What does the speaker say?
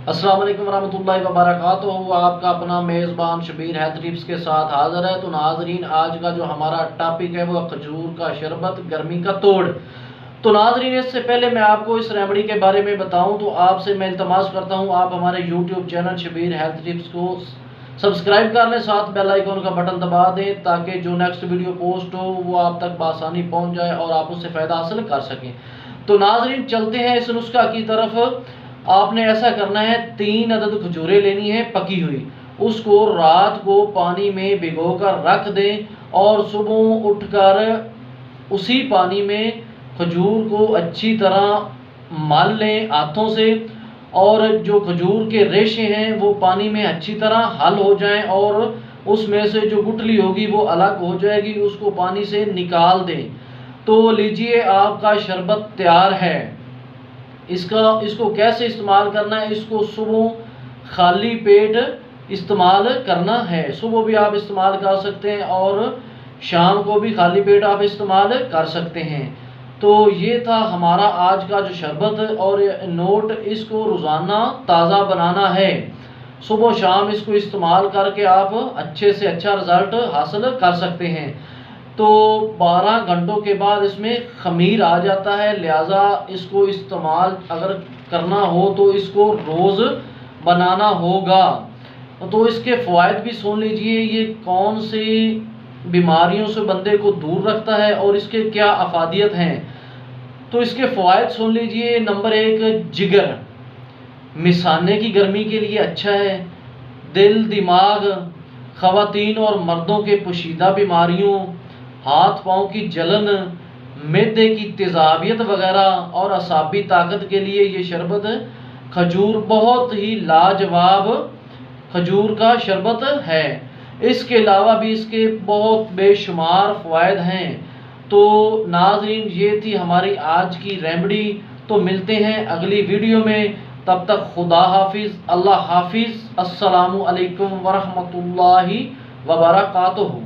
अस्सलाम वालेकुम रहमतुल्लाहि व बरकातुहू। आपका अपना मेज़बान शबीर हेल्थ टिप्स के साथ हाज़िर है। तो नाज़रीन, आज का जो हमारा टॉपिक है वो खजूर का शरबत, गर्मी का तोड़। तो नाज़रीन, इससे पहले मैं आपको इस रेमेडी के बारे में बताऊं तो आपसे मैं इल्तमास करता हूं आप हमारे YouTube channel Shabir health tips को सब्सक्राइब कर लें, साथ बेल आइकन का बटन दबा दें ताकि जो नेक्स्ट वीडियो पोस्ट हो वो आप तक बआसानी पहुंच जाए और आप उससे फ़ायदा हासिल कर सकें। तो नाज़रीन, चलते हैं इस नुस्खा की तरफ। आपने ऐसा करना है, 3 अदद खजूरें लेनी है पकी हुई, उसको रात को पानी में भिगोकर रख दें और सुबह उठकर उसी पानी में खजूर को अच्छी तरह मल लें हाथों से, और जो खजूर के रेशे हैं वो पानी में अच्छी तरह हल हो जाएं और उसमें से जो गुठली होगी वो अलग हो जाएगी, उसको पानी से निकाल दें। तो लीजिए, आपका शरबत तैयार है। इसको कैसे इस्तेमाल करना है, इसको सुबह खाली पेट इस्तेमाल करना है। सुबह भी आप इस्तेमाल कर सकते हैं और शाम को भी खाली पेट आप इस्तेमाल कर सकते हैं। तो ये था हमारा आज का जो शरबत, और नोट, इसको रोज़ाना ताज़ा बनाना है। सुबह शाम इसको इस्तेमाल करके आप अच्छे से अच्छा रिज़ल्ट हासिल कर सकते हैं। तो 12 घंटों के बाद इसमें खमीर आ जाता है, लिहाजा इसको इस्तेमाल अगर करना हो तो इसको रोज़ बनाना होगा। तो इसके फ़वाइद भी सुन लीजिए, ये कौन सी बीमारियों से बंदे को दूर रखता है और इसके क्या अफादियत हैं। तो इसके फ़वाइद सुन लीजिए। नंबर 1, जिगर, मिसाने की गर्मी के लिए अच्छा है। दिल, दिमाग, ख़वातीन और मर्दों के पोशीदा बीमारियों, हाथ पाँव की जलन, मैदे की तेज़ाबियत वगैरह और असाबी ताकत के लिए ये शरबत खजूर बहुत ही लाजवाब खजूर का शरबत है। इसके अलावा भी इसके बहुत बेशुमार फ़वाइद हैं। तो नाज़रीन, ये थी हमारी आज की रेमेडी। तो मिलते हैं अगली वीडियो में, तब तक खुदा हाफिज़, अल्लाह हाफिज़, अस्सलामु अलैकुम वरहमतुल्लाहि वबरकातुहू।